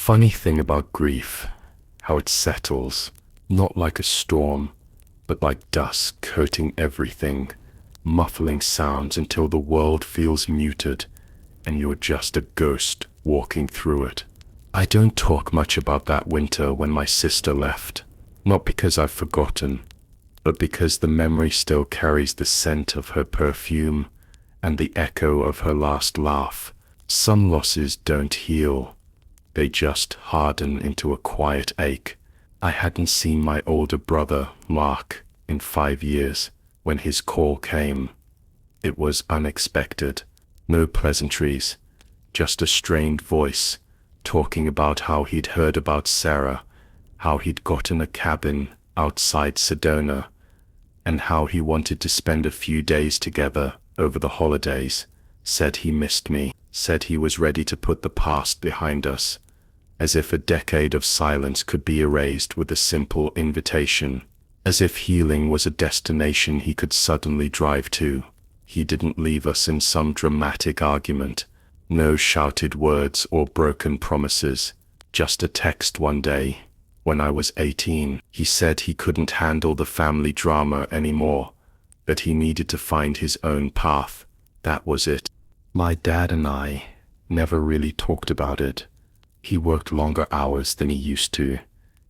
funny thing about grief, how it settles, not like a storm, but like dust coating everything, muffling sounds until the world feels muted, and you're just a ghost walking through it. I don't talk much about that winter when my sister left, not because I've forgotten, but because the memory still carries the scent of her perfume and the echo of her last laugh. Some losses don't heal, they just harden into a quiet ache. I hadn't seen my older brother, Mark, in 5 years. When his call came, it was unexpected. No pleasantries, just a strained voice, talking about how he'd heard about Sarah, how he'd gotten a cabin outside Sedona, and how he wanted to spend a few days together over the holidays. Said he missed me, said he was ready to put the past behind us, as if a decade of silence could be erased with a simple invitation, as if healing was a destination he could suddenly drive to. He didn't leave us in some dramatic argument, no shouted words or broken promises, just a text one day. When I was 18, he said he couldn't handle the family drama anymore, that he needed to find his own path. That was it. My dad and I never really talked about it. He worked longer hours than he used to,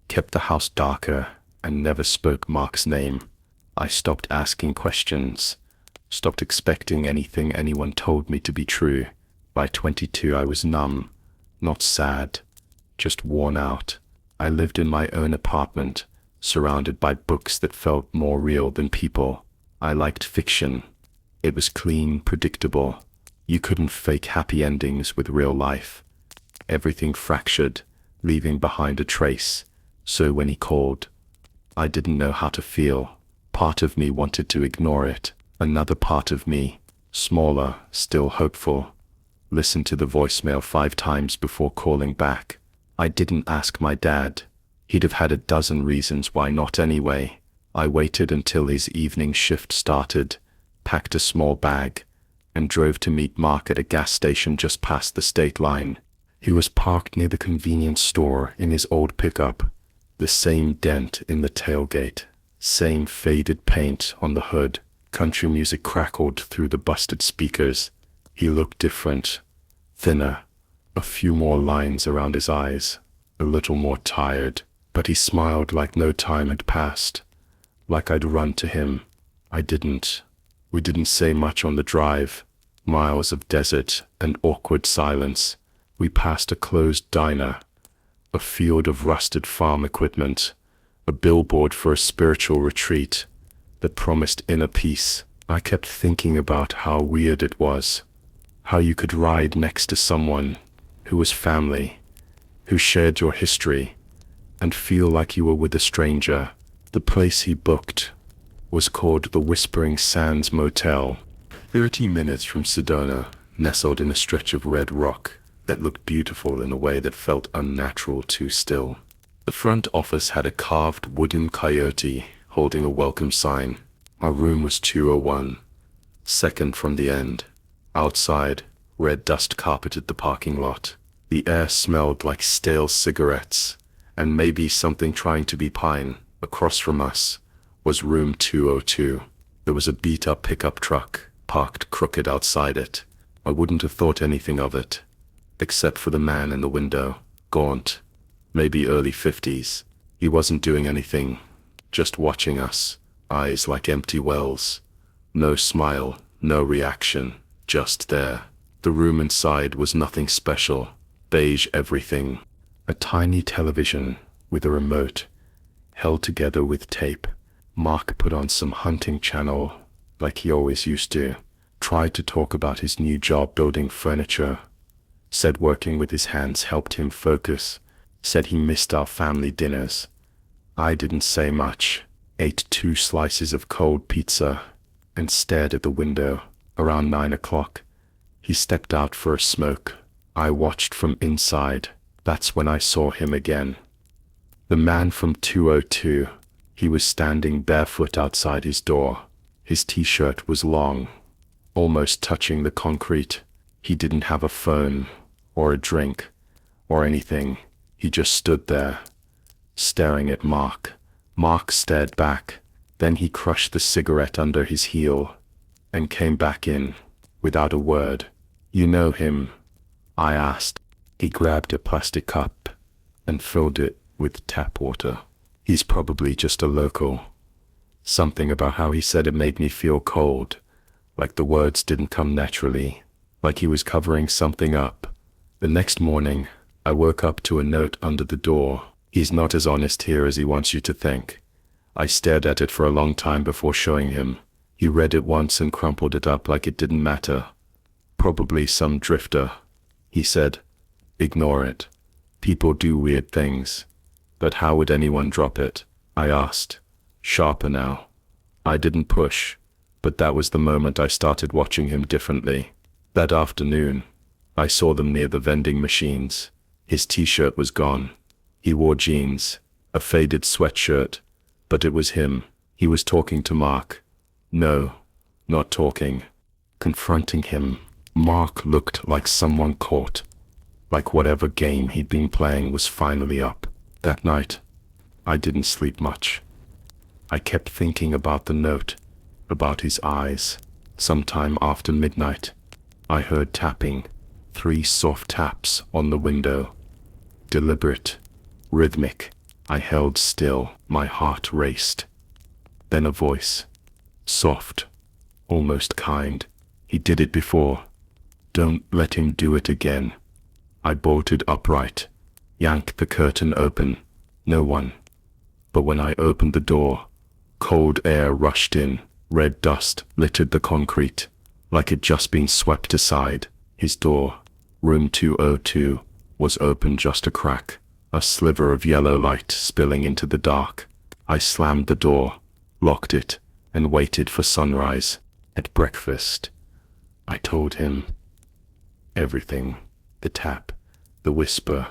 kept the house darker, and never spoke Mark's name. I stopped asking questions, stopped expecting anything anyone told me to be true. By 22 I was numb, not sad, just worn out. I lived in my own apartment, surrounded by books that felt more real than people. I liked fiction. It was clean, predictable. You couldn't fake happy endings with real life. Everything fractured, leaving behind a trace. So when he called, I didn't know how to feel. Part of me wanted to ignore it. Another part of me, smaller, still hopeful, listened to the voicemail 5 times before calling back. I didn't ask my dad. He'd have had a dozen reasons why not anyway. I waited until his evening shift started, packed a small bag, and drove to meet Mark at a gas station just past the state line. He was parked near the convenience store in his old pickup, the same dent in the tailgate, same faded paint on the hood. Country music crackled through the busted speakers. He looked different, thinner, a few more lines around his eyes, a little more tired, but he smiled like no time had passed, like I'd run to him. I didn't. We didn't say much on the drive. Miles of desert and awkward silence. We passed a closed diner, a field of rusted farm equipment, a billboard for a spiritual retreat that promised inner peace. I kept thinking about how weird it was, how you could ride next to someone who was family, who shared your history, and feel like you were with a stranger. The place he booked was called the Whispering Sands Motel, 30 minutes from Sedona, nestled in a stretch of red rock that looked beautiful in a way that felt unnatural too still. The front office had a carved wooden coyote holding a welcome sign. Our room was 201, second from the end. Outside, red dust carpeted the parking lot. The air smelled like stale cigarettes, and maybe something trying to be pine. Across from us was room 202. There was a beat-up pickup truck parked crooked outside it. I wouldn't have thought anything of it, except for the man in the window, gaunt, maybe early 50s. He wasn't doing anything, just watching us, eyes like empty wells. No smile, no reaction, just there. The room inside was nothing special, beige everything. A tiny television with a remote, held together with tape. Mark put on some hunting channel, like he always used to. Tried to talk about his new job building furniture. Said working with his hands helped him focus. Said he missed our family dinners. I didn't say much. Ate 2 slices of cold pizza and stared at the window. Around 9 o'clock, he stepped out for a smoke. I watched from inside. That's when I saw him again. The man from 202. He was standing barefoot outside his door. His t-shirt was long, almost touching the concrete. He didn't have a phone, or a drink, or anything. He just stood there, staring at Mark. Mark stared back. Then he crushed the cigarette under his heel and came back in, without a word. "You know him?" I asked. He grabbed a plastic cup and filled it with tap water. "He's probably just a local." Something about how he said it made me feel cold, like the words didn't come naturally, like he was covering something up. The next morning, I woke up to a note under the door. "He's not as honest here as he wants you to think." I stared at it for a long time before showing him. He read it once and crumpled it up like it didn't matter. "Probably some drifter," he said. "Ignore it. People do weird things." "But how would anyone drop it?" I asked. Sharper now. I didn't push, but that was the moment I started watching him differently. That afternoon, I saw them near the vending machines. His t-shirt was gone. He wore jeans, a faded sweatshirt, but it was him. He was talking to Mark. No, not talking. Confronting him. Mark looked like someone caught. Like whatever game he'd been playing was finally up. That night, I didn't sleep much. I kept thinking about the note, about his eyes. Sometime after midnight, I heard tapping, 3 soft taps on the window. Deliberate, rhythmic. I held still, my heart raced. Then a voice. Soft, almost kind. He did it before. Don't let him do it again. I bolted upright, yanked the curtain open. No one. But when I opened the door, cold air rushed in. Red dust littered the concrete, like it'd just been swept aside. His door, room 202, was open just a crack, a sliver of yellow light spilling into the dark. I slammed the door, locked it, and waited for sunrise. At breakfast, I told him everything. The tap, the whisper,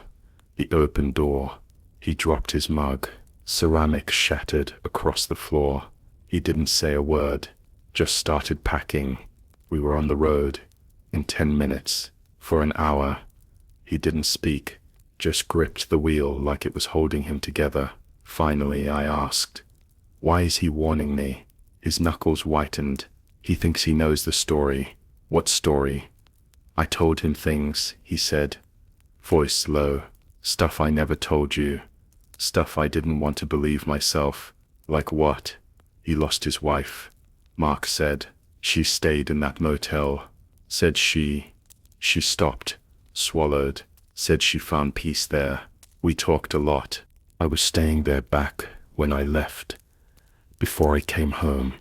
the open door. He dropped his mug. Ceramic shattered across the floor. He didn't say a word, just started packing. We were on the road in 10 minutes, for an hour. He didn't speak, just gripped the wheel like it was holding him together. Finally, I asked, "Why is he warning me?" His knuckles whitened. "He thinks he knows the story." "What story?" "I told him things," he said, voice low. "Stuff I never told you. Stuff I didn't want to believe myself." "Like what?" "He lost his wife," Mark said. "She stayed in that motel." Said she stopped, swallowed, said she found peace there. We talked a lot. I was staying there back when I left. Before I came home.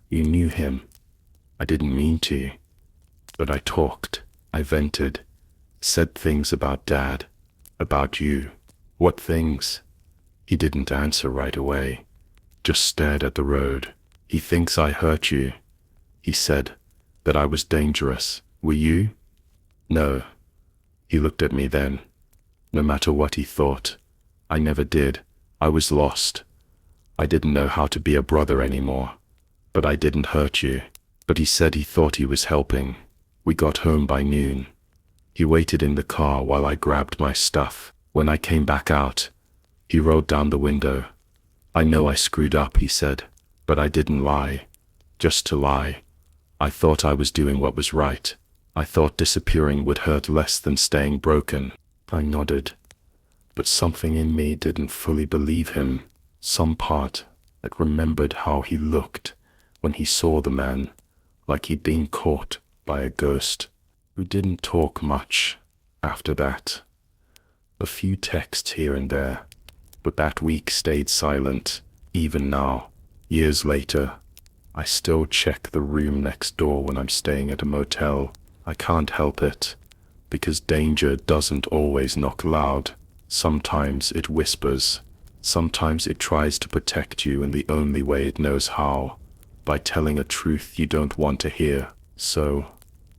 You knew him. I didn't mean to. But I talked. I vented. Said things about Dad. About you. "What things?" He didn't answer right away. Just stared at the road. "He thinks I hurt you," he said. "That I was dangerous. Were you?" "No." He looked at me then. No matter what he thought, I never did. I was lost. I didn't know how to be a brother anymore. But I didn't hurt you. But he said he thought he was helping. We got home by noon. He waited in the car while I grabbed my stuff. When I came back out, he rolled down the window. "I know I screwed up," he said, "but I didn't lie. Just to lie. I thought I was doing what was right. I thought disappearing would hurt less than staying broken." I nodded, but something in me didn't fully believe him. Some part that remembered how he looked when he saw the man, like he'd been caught by a ghost. We didn't talk much after that. A few texts here and there, but that week stayed silent. Even now, years later, I still check the room next door when I'm staying at a motel. I can't help it, because danger doesn't always knock loud. Sometimes it whispers. Sometimes it tries to protect you in the only way it knows how, by telling a truth you don't want to hear. So,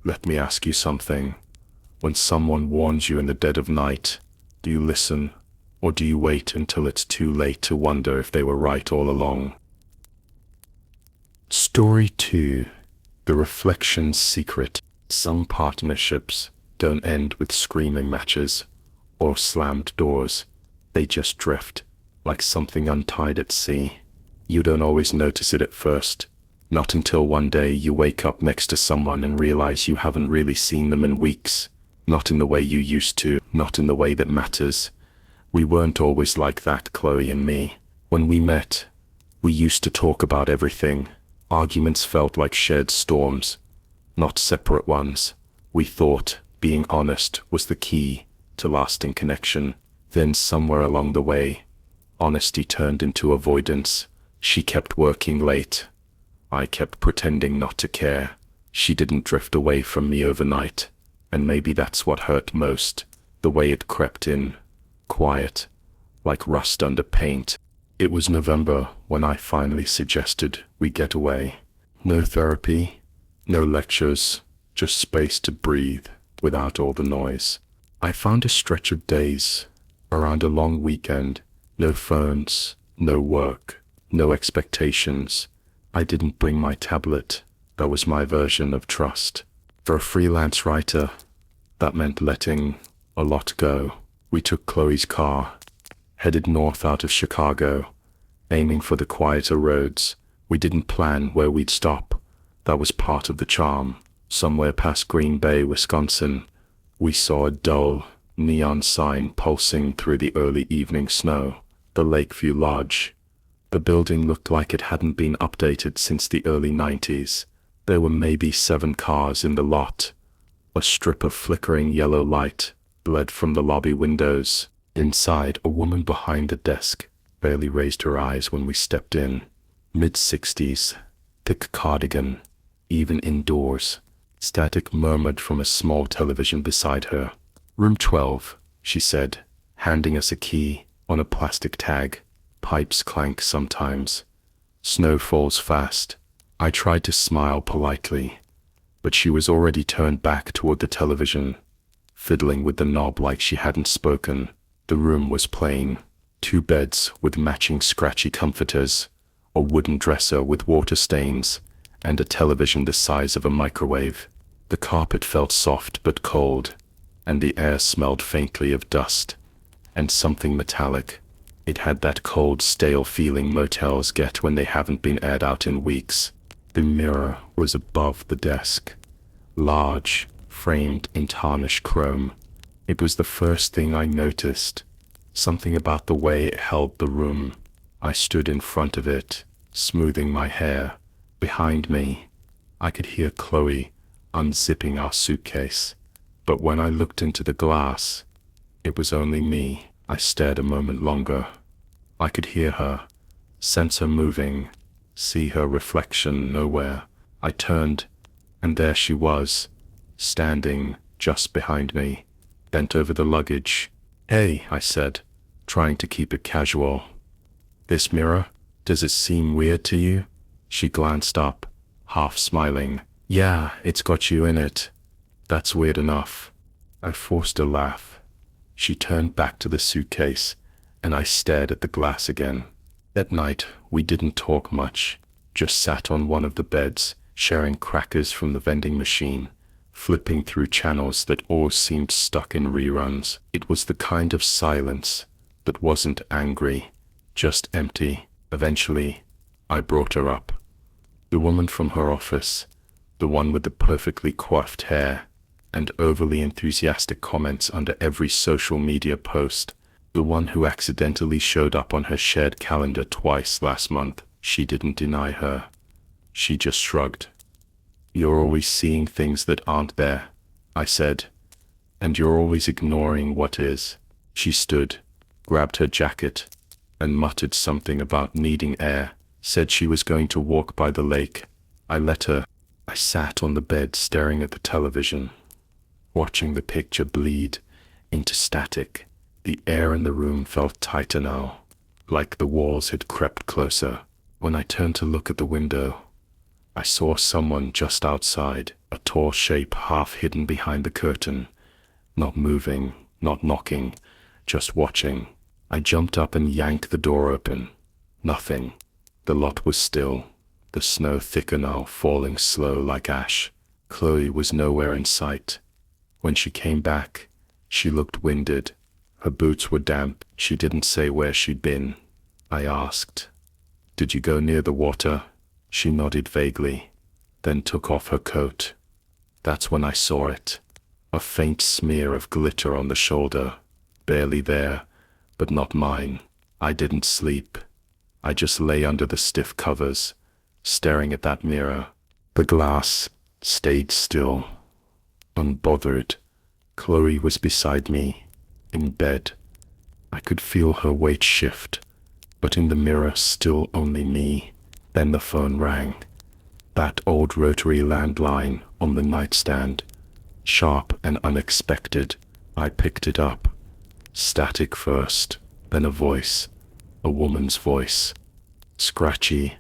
let me ask you something. When someone warns you in the dead of night, do you listen, or do you wait until it's too late to wonder if they were right all along? Story 2. The Reflection's Secret. Some partnerships don't end with screaming matches or slammed doors. They just drift, like something untied at sea. You don't always notice it at first. Not until one day you wake up next to someone and realize you haven't really seen them in weeks. Not in the way you used to, not in the way that matters. We weren't always like that, Chloe and me. When we met, we used to talk about everything. Arguments felt like shared storms, not separate ones. We thought being honest was the key to lasting connection. Then somewhere along the way, honesty turned into avoidance. She kept working late. I kept pretending not to care. She didn't drift away from me overnight. And maybe that's what hurt most, the way it crept in, quiet, like rust under paint. It was November when I finally suggested we get away. No therapy, no lectures, just space to breathe without all the noise. I found a stretch of days, around a long weekend, no phones, no work, no expectations. I didn't bring my tablet. That was my version of trust. For a freelance writer, that meant letting a lot go. We took Chloe's car, headed north out of Chicago, aiming for the quieter roads. We didn't plan where we'd stop. That was part of the charm. Somewhere past Green Bay, Wisconsin, we saw a dull, neon sign pulsing through the early evening snow. The Lakeview Lodge. The building looked like it hadn't been updated since the early 90s. There were maybe 7 cars in the lot. A strip of flickering yellow light bled from the lobby windows. Inside, a woman behind a desk barely raised her eyes when we stepped in. Mid-60s, thick cardigan, even indoors. Static murmured from a small television beside her. "Room 12, she said, handing us a key on a plastic tag. Pipes clank sometimes. Snow falls fast. I tried to smile politely, but she was already turned back toward the television, fiddling with the knob like she hadn't spoken. The room was plain. 2 beds with matching scratchy comforters, a wooden dresser with water stains, and a television the size of a microwave. The carpet felt soft but cold, and the air smelled faintly of dust and something metallic. It had that cold, stale feeling motels get when they haven't been aired out in weeks. The mirror was above the desk, large, framed in tarnished chrome. It was the first thing I noticed, something about the way it held the room. I stood in front of it, smoothing my hair. Behind me, I could hear Chloe unzipping our suitcase. But when I looked into the glass, it was only me. I stared a moment longer. I could hear her, sense her moving, see her reflection nowhere. I turned, and there she was, standing just behind me, bent over the luggage. "Hey," I said, trying to keep it casual. "This mirror, does it seem weird to you?" She glanced up, half smiling. "Yeah, it's got you in it. That's weird enough." I forced a laugh. She turned back to the suitcase, and I stared at the glass again. That night, we didn't talk much, just sat on one of the beds, sharing crackers from the vending machine, flipping through channels that all seemed stuck in reruns. It was the kind of silence that wasn't angry, just empty. Eventually, I brought her up. The woman from her office, the one with the perfectly coiffed hair and overly enthusiastic comments under every social media post, the one who accidentally showed up on her shared calendar twice last month. She didn't deny her. She just shrugged. "You're always seeing things that aren't there," I said, "and you're always ignoring what is." She stood, grabbed her jacket, and muttered something about needing air, said she was going to walk by the lake. I let her. I sat on the bed staring at the television, watching the picture bleed into static. The air in the room felt tighter now, like the walls had crept closer. When I turned to look at the window, I saw someone just outside, a tall shape half hidden behind the curtain, not moving, not knocking, just watching. I jumped up and yanked the door open. Nothing. The lot was still, the snow thicker now, falling slow like ash. Chloe was nowhere in sight. When she came back, she looked winded, Her boots were damp. She didn't say where she'd been. I asked, "Did you go near the water?" She nodded vaguely, then took off her coat. That's when I saw it. A faint smear of glitter on the shoulder. Barely there, but not mine. I didn't sleep. I just lay under the stiff covers, staring at that mirror. The glass stayed still, unbothered. Chloe was beside me, in bed. I could feel her weight shift, but in the mirror still only me. Then the phone rang. That old rotary landline on the nightstand. Sharp and unexpected. I picked it up. Static first, then a voice. A woman's voice. Scratchy,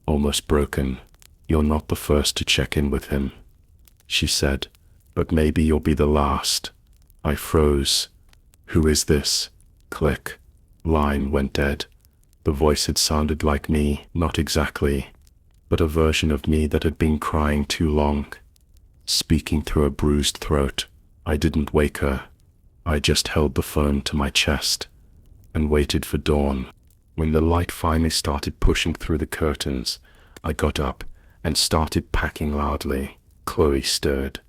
almost broken. "You're not the first to check in with him," she said, "but maybe you'll be the last." I froze. "Who is this?" Click. Line went dead. The voice had sounded like me, not exactly, but a version of me that had been crying too long, speaking through a bruised throat. I didn't wake her. I just held the phone to my chest and waited for dawn. When the light finally started pushing through the curtains, I got up and started packing loudly. Chloe stirred.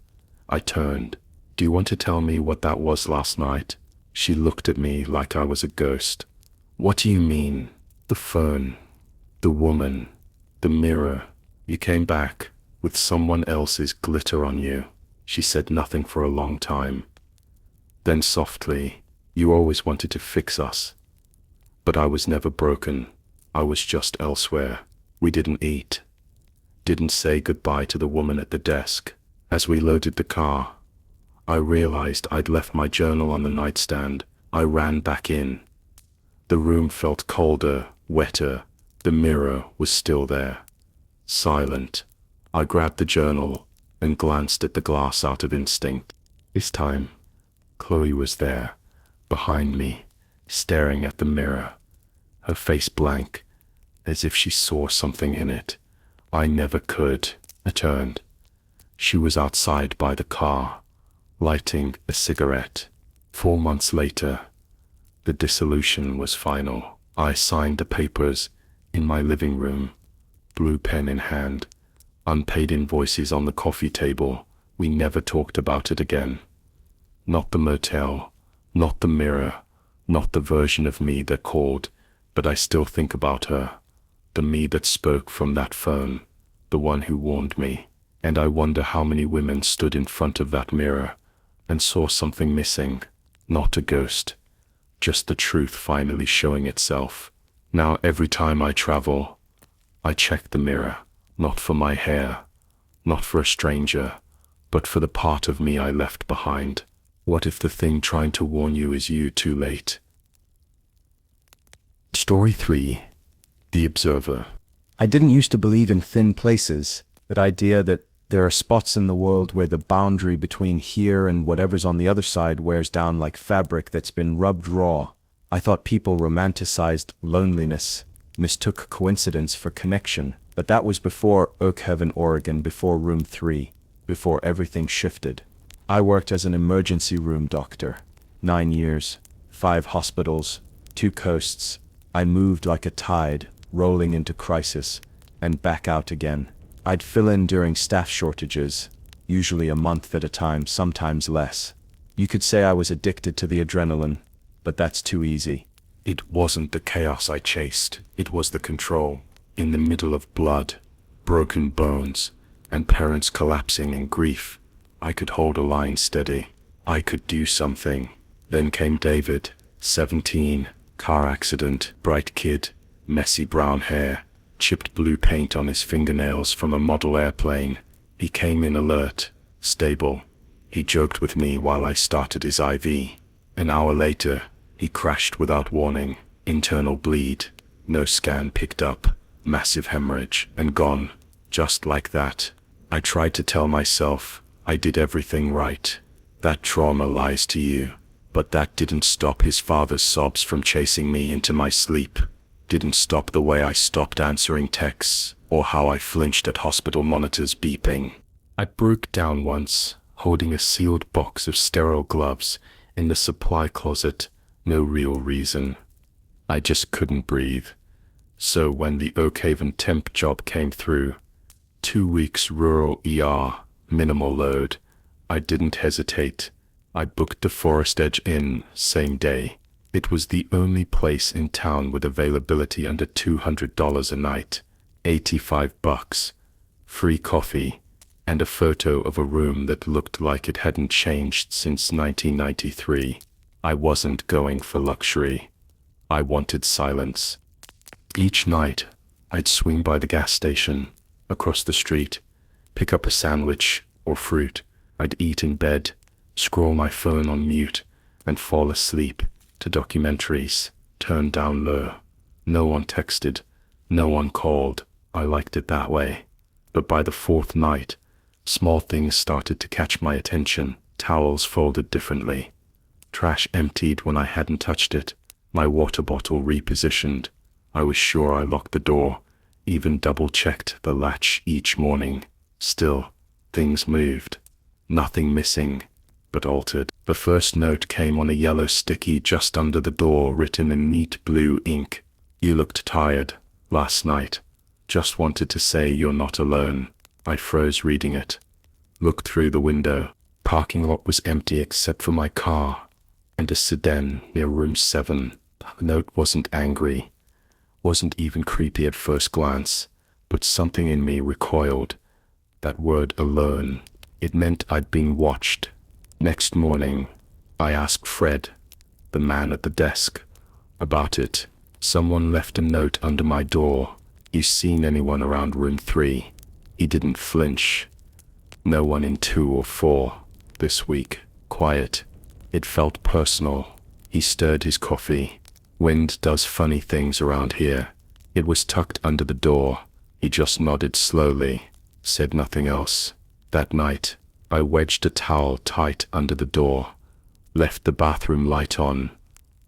I turned. "Do you want to tell me what that was last night?" She looked at me like I was a ghost. "What do you mean?" "The phone, the woman, the mirror. You came back with someone else's glitter on you." She said nothing for a long time. Then softly, "You always wanted to fix us. But I was never broken. I was just elsewhere. We didn't eat. Didn't say goodbye to the woman at the desk." As we loaded the car, I realized I'd left my journal on the nightstand. I ran back in. The room felt colder, wetter. The mirror was still there. Silent. I grabbed the journal and glanced at the glass out of instinct. This time, Chloe was there, behind me, staring at the mirror, her face blank, as if she saw something in it. I never could. I turned. She was outside by the car, lighting a cigarette. 4 months later, the dissolution was final. I signed the papers in my living room, blue pen in hand, unpaid invoices on the coffee table. We never talked about it again. Not the motel, not the mirror, not the version of me that called, but I still think about her. The me that spoke from that phone, the one who warned me. And I wonder how many women stood in front of that mirror and saw something missing. Not a ghost, just the truth finally showing itself. Now every time I travel, I check the mirror, not for my hair, not for a stranger, but for the part of me I left behind. What if the thing trying to warn you is you too late? Story 3. The Observer. I didn't used to believe in thin places, that idea that there are spots in the world where the boundary between here and whatever's on the other side wears down like fabric that's been rubbed raw. I thought people romanticized loneliness, mistook coincidence for connection, but that was before Oak Heaven, Oregon, before Room 3, before everything shifted. I worked as an emergency room doctor. 9 years, 5 hospitals, 2 coasts. I moved like a tide, rolling into crisis, and back out again. I'd fill in during staff shortages, usually a month at a time, sometimes less. You could say I was addicted to the adrenaline, but that's too easy. It wasn't the chaos I chased, it was the control. In the middle of blood, broken bones, and parents collapsing in grief, I could hold a line steady. I could do something. Then came David, 17, car accident, bright kid, messy brown hair, chipped blue paint on his fingernails from a model airplane. He came in alert, stable. He joked with me while I started his IV. An hour later, he crashed without warning. Internal bleed, no scan picked up, massive hemorrhage, and gone. Just like that. I tried to tell myself I did everything right. That trauma lies to you. But that didn't stop his father's sobs from chasing me into my sleep. Didn't stop the way I stopped answering texts, or how I flinched at hospital monitors beeping. I broke down once, holding a sealed box of sterile gloves in the supply closet, No real reason. I just couldn't breathe. So when the Oakhaven temp job came through, 2 weeks rural ER, minimal load, I didn't hesitate. I booked the Forest Edge Inn same day. It was the only place in town with availability under $200 a night, $85, free coffee, and a photo of a room that looked like it hadn't changed since 1993. I wasn't going for luxury. I wanted silence. Each night, I'd swing by the gas station, across the street, pick up a sandwich or fruit. I'd eat in bed, scroll my phone on mute, and fall asleep to documentaries, turned down low. No one texted, no one called. I liked it that way. But by the fourth night, small things started to catch my attention. Towels folded differently. Trash emptied when I hadn't touched it. My water bottle repositioned. I was sure I locked the door, even double-checked the latch each morning. Still, things moved. Nothing missing, but altered. The first note came on a yellow sticky just under the door, written in neat blue ink. "You looked tired last night. Just wanted to say you're not alone." I froze reading it. Looked through the window. Parking lot was empty except for my car and a sedan near room 7. The note wasn't angry, wasn't even creepy at first glance, but something in me recoiled. That word alone. It meant I'd been watched. Next morning, I asked Fred, the man at the desk, about it. Someone left a note under my door. "You seen anyone around room 3? He didn't flinch. "No one in 2 or 4 this week. Quiet." It felt personal. He stirred his coffee. "Wind does funny things around here." It was tucked under the door. He just nodded slowly, said nothing else. That night, I wedged a towel tight under the door, left the bathroom light on,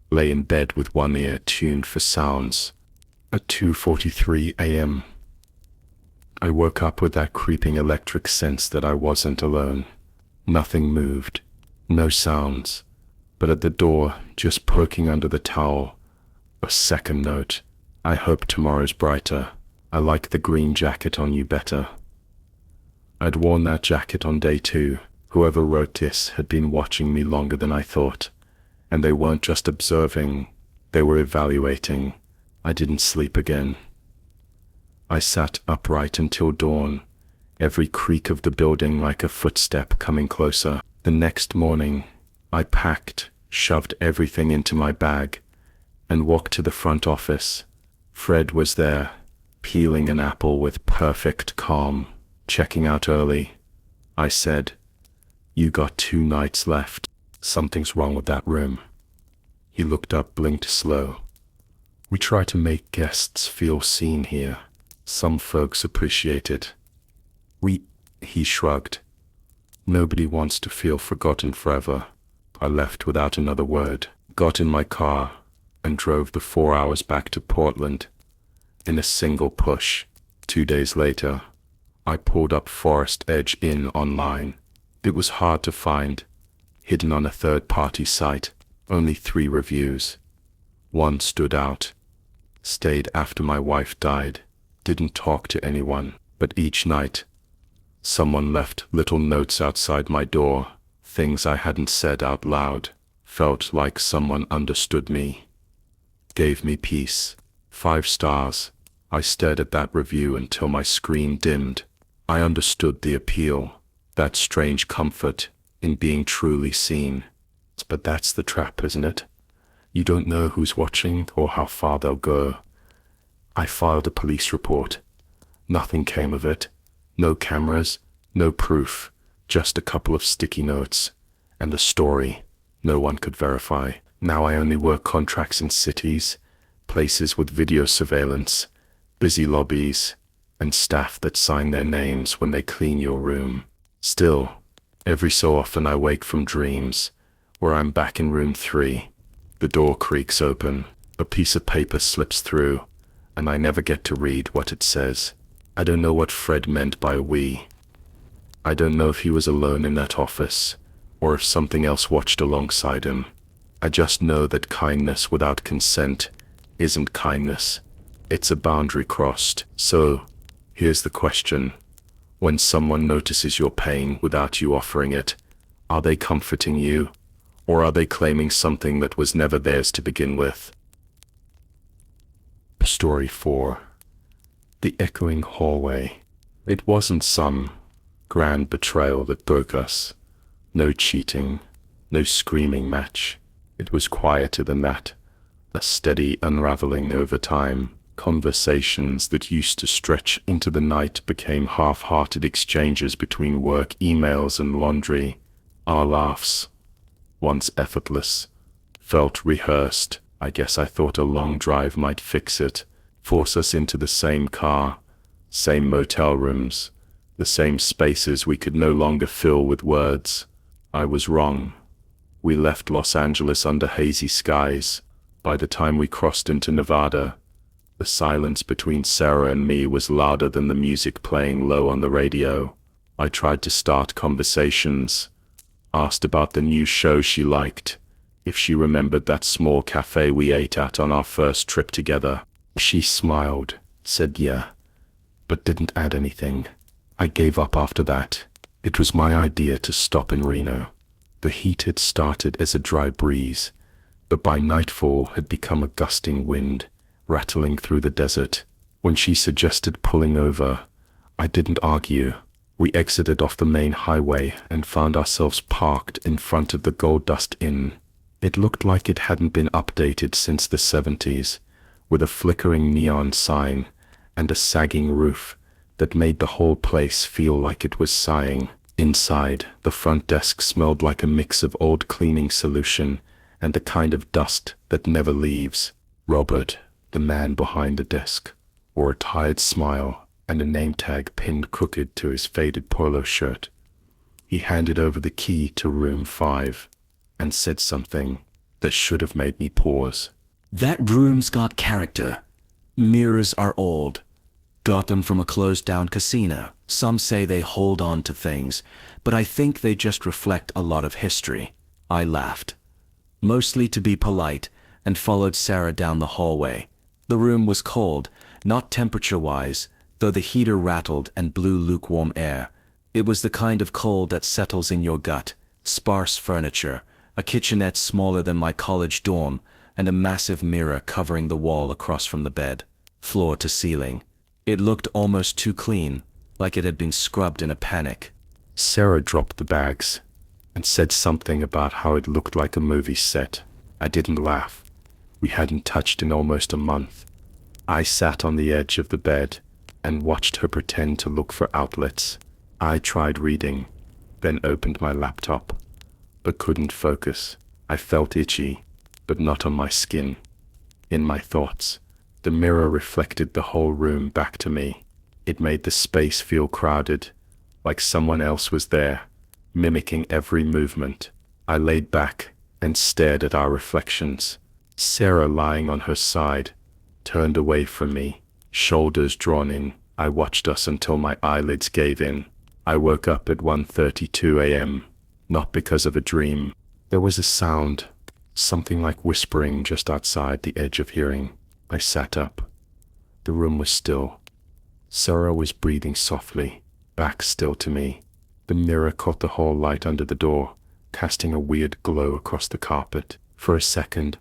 lay in bed with one ear tuned for sounds. At 2:43 a.m., I woke up with that creeping electric sense that I wasn't alone. Nothing moved, no sounds, but at the door, just poking under the towel, a second note. "I hope tomorrow's brighter. I like the green jacket on you better." I'd worn that jacket on day 2. Whoever wrote this had been watching me longer than I thought, and they weren't just observing, they were evaluating. I didn't sleep again. I sat upright until dawn, every creak of the building like a footstep coming closer. The next morning, I packed, shoved everything into my bag, and walked to the front office. Fred was there, peeling an apple with perfect calm. "Checking out early," I said. "You got 2 nights left. Something's wrong with that room." He looked up, blinked slow. "We try to make guests feel seen here. Some folks appreciate it. He shrugged. "Nobody wants to feel forgotten forever." I left without another word, got in my car, and drove the 4 hours back to Portland in a single push. 2 days later, I pulled up Forest Edge Inn online. It was hard to find, hidden on a third-party site, only 3 reviews. One stood out. Stayed after my wife died, didn't talk to anyone, but each night, someone left little notes outside my door, things I hadn't said out loud, felt like someone understood me. Gave me peace. 5 stars. I stared at that review until my screen dimmed. I understood the appeal, that strange comfort in being truly seen. But that's the trap, isn't it? You don't know who's watching or how far they'll go. I filed a police report. Nothing came of it. No cameras, no proof, just a couple of sticky notes. And the story, no one could verify. Now I only work contracts in cities, places with video surveillance, busy lobbies, and staff that sign their names when they clean your room. Still, every so often I wake from dreams, where I'm back in room 3. The door creaks open, a piece of paper slips through, and I never get to read what it says. I don't know what Fred meant by we. I don't know if he was alone in that office, or if something else watched alongside him. I just know that kindness without consent isn't kindness. It's a boundary crossed. So, here's the question. When someone notices your pain without you offering it, are they comforting you? Or are they claiming something that was never theirs to begin with? Story 4. The echoing hallway. It wasn't some grand betrayal that broke us. No cheating, no screaming match. It was quieter than that. A steady unraveling over time. Conversations that used to stretch into the night became half-hearted exchanges between work emails and laundry. Our laughs, once effortless, felt rehearsed. I guess I thought a long drive might fix it, force us into the same car, same motel rooms, the same spaces we could no longer fill with words. I was wrong. We left Los Angeles under hazy skies. By the time we crossed into Nevada, the silence between Sarah and me was louder than the music playing low on the radio. I tried to start conversations, asked about the new show she liked, if she remembered that small cafe we ate at on our first trip together. She smiled, said yeah, but didn't add anything. I gave up after that. It was my idea to stop in Reno. The heat had started as a dry breeze, but by nightfall had become a gusting wind, rattling through the desert. When she suggested pulling over, I didn't argue. We exited off the main highway and found ourselves parked in front of the Gold Dust Inn. It looked like it hadn't been updated since the 70s, with a flickering neon sign and a sagging roof that made the whole place feel like it was sighing. Inside, the front desk smelled like a mix of old cleaning solution and the kind of dust that never leaves. Robert, the man behind the desk, wore a tired smile and a name tag pinned crooked to his faded polo shirt. He handed over the key to room 5 and said something that should have made me pause. That room's got character. Mirrors are old. Got them from a closed-down casino. Some say they hold on to things, but I think they just reflect a lot of history. I laughed, mostly to be polite, and followed Sarah down the hallway. The room was cold, not temperature-wise, though the heater rattled and blew lukewarm air. It was the kind of cold that settles in your gut. Sparse furniture, a kitchenette smaller than my college dorm, and a massive mirror covering the wall across from the bed, floor to ceiling. It looked almost too clean, like it had been scrubbed in a panic. Sarah dropped the bags and said something about how it looked like a movie set. I didn't laugh. We hadn't touched in almost a month. I sat on the edge of the bed and watched her pretend to look for outlets. I tried reading, then opened my laptop, but couldn't focus. I felt itchy, but not on my skin. In my thoughts, the mirror reflected the whole room back to me. It made the space feel crowded, like someone else was there, mimicking every movement. I laid back and stared at our reflections. Sarah, lying on her side, turned away from me, shoulders drawn in. I watched us until my eyelids gave in. I woke up at 1:32 a.m., not because of a dream. There was a sound, something like whispering just outside the edge of hearing. I sat up. The room was still. Sarah was breathing softly, back still to me. The mirror caught the hall light under the door, casting a weird glow across the carpet. For a second,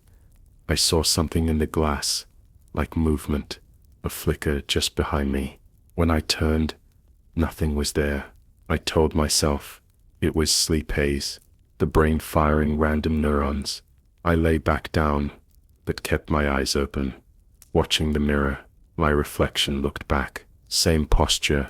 I saw something in the glass, like movement, a flicker just behind me. When I turned, nothing was there. I told myself it was sleep haze, the brain firing random neurons. I lay back down, but kept my eyes open. Watching the mirror, my reflection looked back. Same posture,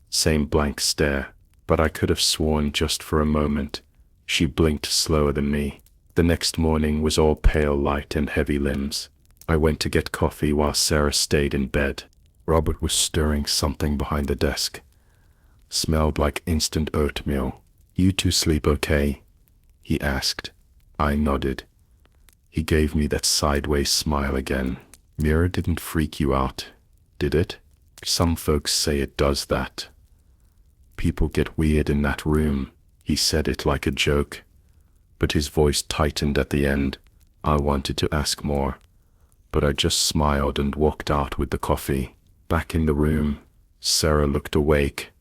same blank stare, but I could have sworn just for a moment she blinked slower than me. The next morning was all pale light and heavy limbs. I went to get coffee while Sarah stayed in bed. Robert was stirring something behind the desk. Smelled like instant oatmeal. "You two sleep okay?" he asked. I nodded. He gave me that sideways smile again. "Mirror didn't freak you out, did it? Some folks say it does that. People get weird in that room." He said it like a joke, but his voice tightened at the end. I wanted to ask more, but I just smiled and walked out with the coffee. Back in the room, Sarah looked awake,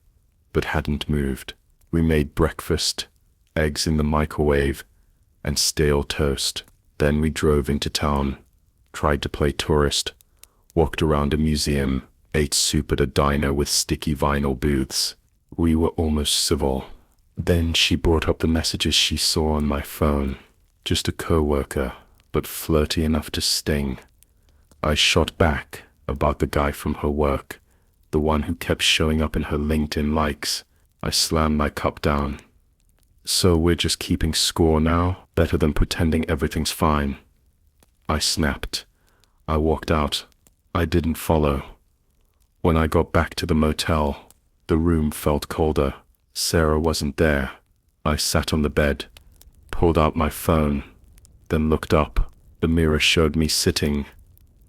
but hadn't moved. We made breakfast, eggs in the microwave, and stale toast. Then we drove into town, tried to play tourist, walked around a museum, ate soup at a diner with sticky vinyl booths. We were almost civil. Then she brought up the messages she saw on my phone. Just a coworker, but flirty enough to sting. I shot back about the guy from her work, the one who kept showing up in her LinkedIn likes. I slammed my cup down. So we're just keeping score now? Better than pretending everything's fine. I snapped. I walked out. I didn't follow. When I got back to the motel, the room felt colder. Sarah wasn't there. I sat on the bed, pulled out my phone, then looked up. The mirror showed me sitting,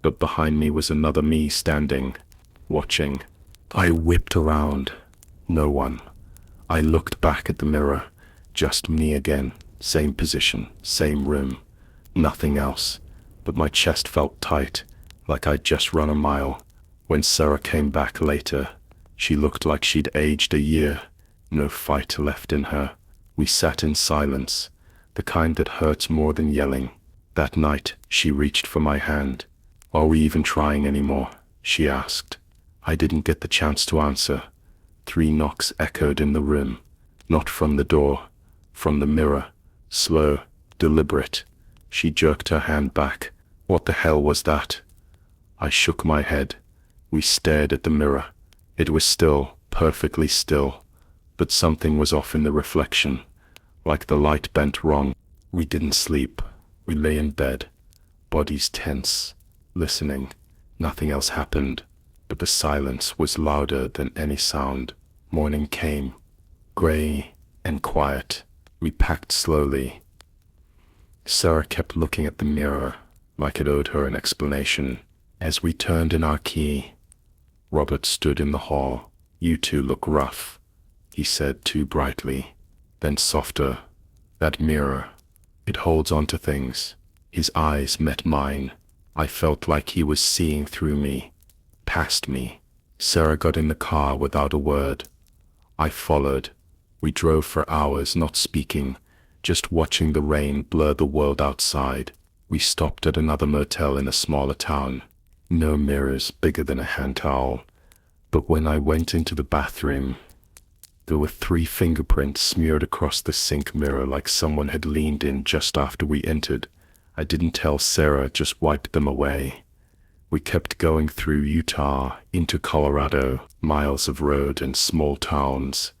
but behind me was another me standing, watching. I whipped around. No one. I looked back at the mirror. Just me again. Same position, same room. Nothing else. But my chest felt tight, like I'd just run a mile. When Sarah came back later, she looked like she'd aged a year. No fight left in her. We sat in silence, the kind that hurts more than yelling. That night, she reached for my hand. "Are we even trying anymore?" she asked. I didn't get the chance to answer. 3 knocks echoed in the room. Not from the door, from the mirror. Slow, deliberate. She jerked her hand back. What the hell was that? I shook my head. We stared at the mirror. It was still, perfectly still. But something was off in the reflection, like the light bent wrong. We didn't sleep. We lay in bed, bodies tense, listening. Nothing else happened, but the silence was louder than any sound. Morning came, gray and quiet. We packed slowly. Sarah kept looking at the mirror, like it owed her an explanation. As we turned in our key, Robert stood in the hall. "You two look rough," he said too brightly, then softer. "That mirror, it holds on to things." His eyes met mine. I felt like he was seeing through me, past me. Sarah got in the car without a word. I followed. We drove for hours, not speaking, just watching the rain blur the world outside. We stopped at another motel in a smaller town. No mirrors bigger than a hand towel. But when I went into the bathroom, there were 3 fingerprints smeared across the sink mirror like someone had leaned in just after we entered. I didn't tell Sarah, just wiped them away. We kept going through Utah, into Colorado, miles of road and small towns,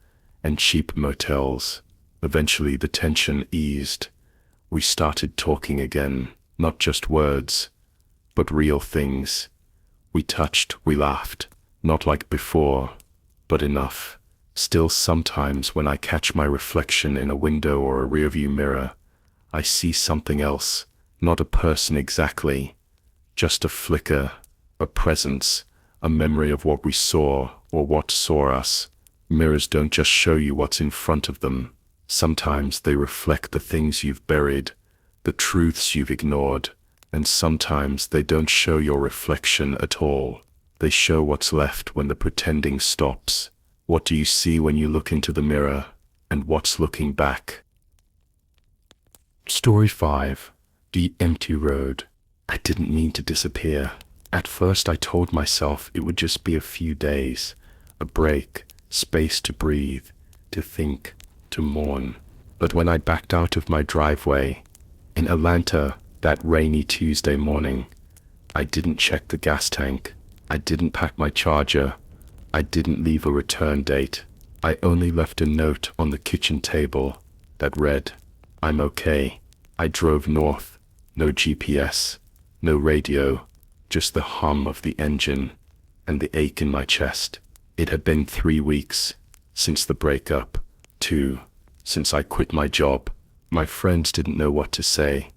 and cheap motels. Eventually the tension eased. We started talking again, not just words, but real things. We touched, we laughed, not like before, but enough. Still sometimes when I catch my reflection in a window or a rearview mirror, I see something else, not a person exactly, just a flicker, a presence, a memory of what we saw or what saw us. Mirrors don't just show you what's in front of them. Sometimes they reflect the things you've buried, the truths you've ignored, and sometimes they don't show your reflection at all. They show what's left when the pretending stops. What do you see when you look into the mirror, and what's looking back? Story 5. The Empty Road. I didn't mean to disappear. At first I told myself it would just be a few days, a break, space to breathe, to think, to mourn. But when I backed out of my driveway, in Atlanta, that rainy Tuesday morning, I didn't check the gas tank. I didn't pack my charger. I didn't leave a return date. I only left a note on the kitchen table that read, "I'm okay." I drove north. No GPS, no radio, just the hum of the engine and the ache in my chest. It had been 3 weeks since the breakup, 2 since I quit my job. My friends didn't know what to say,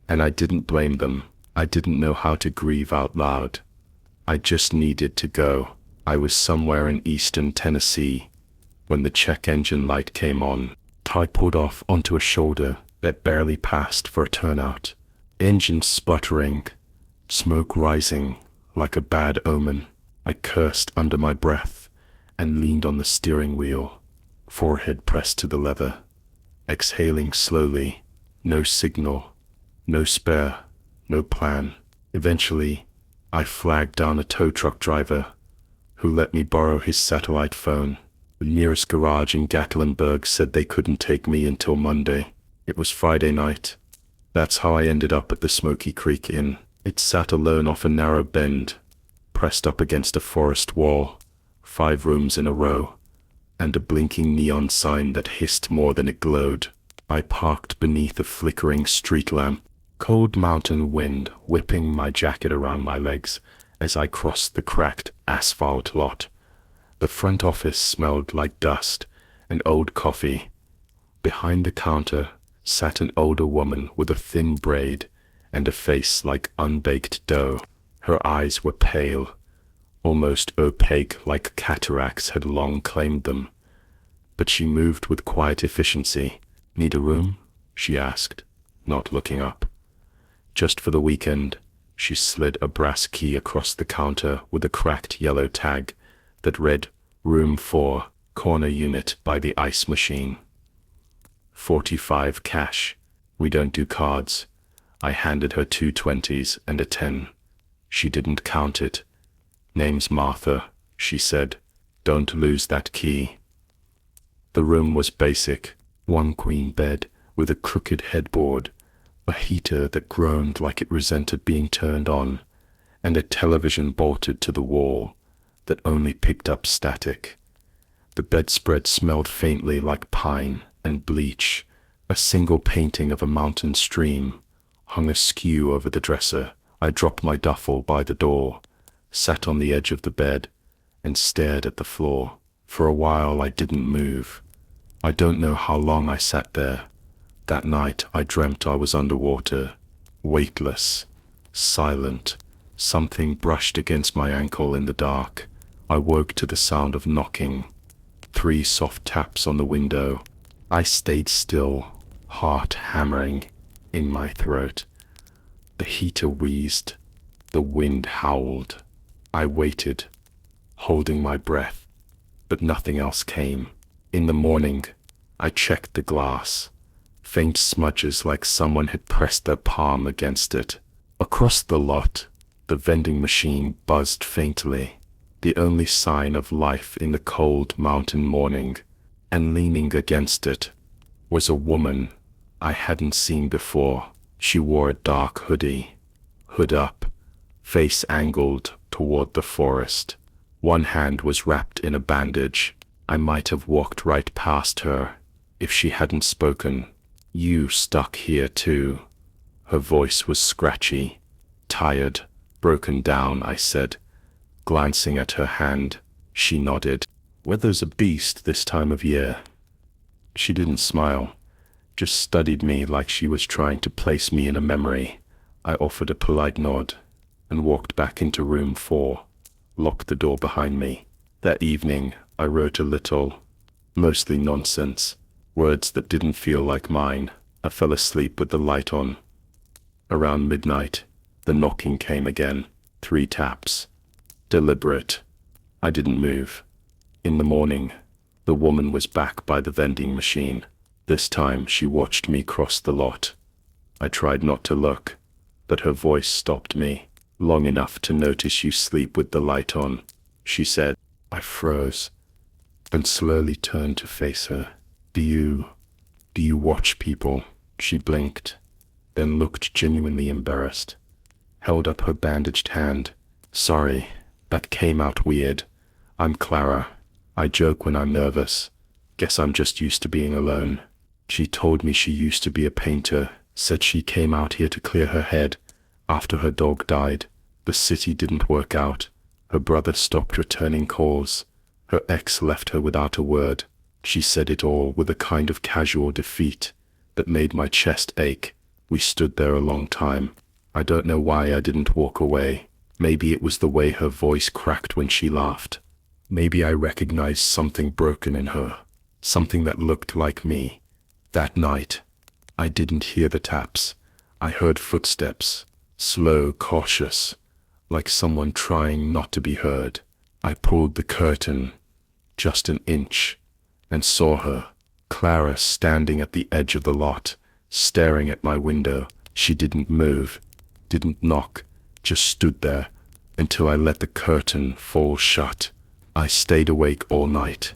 and I didn't blame them. I didn't know how to grieve out loud. I just needed to go. I was somewhere in eastern Tennessee when the check engine light came on. I pulled off onto a shoulder that barely passed for a turnout. Engine sputtering, smoke rising like a bad omen. I cursed under my breath and leaned on the steering wheel, forehead pressed to the lever, exhaling slowly. No signal, no spare, no plan. Eventually, I flagged down a tow truck driver who let me borrow his satellite phone. The nearest garage in Gatlinburg said they couldn't take me until Monday. It was Friday night. That's how I ended up at the Smoky Creek Inn. It sat alone off a narrow bend, pressed up against a forest wall, 5 rooms in a row, and a blinking neon sign that hissed more than it glowed. I parked beneath a flickering street lamp, cold mountain wind whipping my jacket around my legs as I crossed the cracked asphalt lot. The front office smelled like dust and old coffee. Behind the counter sat an older woman with a thin braid and a face like unbaked dough. Her eyes were pale, almost opaque like cataracts had long claimed them. But she moved with quiet efficiency. "Need a room?" she asked, not looking up. Just for the weekend, she slid a brass key across the counter with a cracked yellow tag that read Room 4, corner unit by the ice machine. 45 cash. We don't do cards. I handed her 2 20s and a 10. She didn't count it. "Name's Martha," she said. "Don't lose that key." The room was basic. 1 queen bed with a crooked headboard, a heater that groaned like it resented being turned on, and a television bolted to the wall that only picked up static. The bedspread smelled faintly like pine and bleach. A single painting of a mountain stream hung askew over the dresser. I dropped my duffel by the door, sat on the edge of the bed, and stared at the floor. For a while I didn't move. I don't know how long I sat there. That night I dreamt I was underwater, weightless, silent. Something brushed against my ankle in the dark. I woke to the sound of knocking. 3 soft taps on the window. I stayed still, heart hammering in my throat. The heater wheezed. The wind howled. I waited, holding my breath, but nothing else came. In the morning, I checked the glass. Faint smudges like someone had pressed their palm against it. Across the lot, the vending machine buzzed faintly, the only sign of life in the cold mountain morning, and leaning against it was a woman I hadn't seen before. She wore a dark hoodie, hood up, face angled toward the forest. One hand was wrapped in a bandage. I might have walked right past her if she hadn't spoken. "You stuck here too." Her voice was scratchy, tired, broken down. I said, glancing at her hand. She nodded. "Weather's a beast this time of year." She didn't smile, just studied me like she was trying to place me in a memory. I offered a polite nod and walked back into room 4, locked the door behind me. That evening, I wrote a little, mostly nonsense, words that didn't feel like mine. I fell asleep with the light on. Around midnight, the knocking came again. 3 taps. Deliberate. I didn't move. In the morning, the woman was back by the vending machine. This time she watched me cross the lot. I tried not to look, but her voice stopped me. "Long enough to notice you sleep with the light on," she said. I froze, and slowly turned to face her. Do you watch people?" She blinked, then looked genuinely embarrassed, held up her bandaged hand. "Sorry, that came out weird. I'm Clara. I joke when I'm nervous. Guess I'm just used to being alone." She told me she used to be a painter, said she came out here to clear her head after her dog died. The city didn't work out. Her brother stopped returning calls. Her ex left her without a word. She said it all with a kind of casual defeat that made my chest ache. We stood there a long time. I don't know why I didn't walk away. Maybe it was the way her voice cracked when she laughed. Maybe I recognized something broken in her, something that looked like me. That night, I didn't hear the taps. I heard footsteps, slow, cautious, like someone trying not to be heard. I pulled the curtain just an inch and saw her, Clara, standing at the edge of the lot, staring at my window. She didn't move, didn't knock, just stood there until I let the curtain fall shut. I stayed awake all night.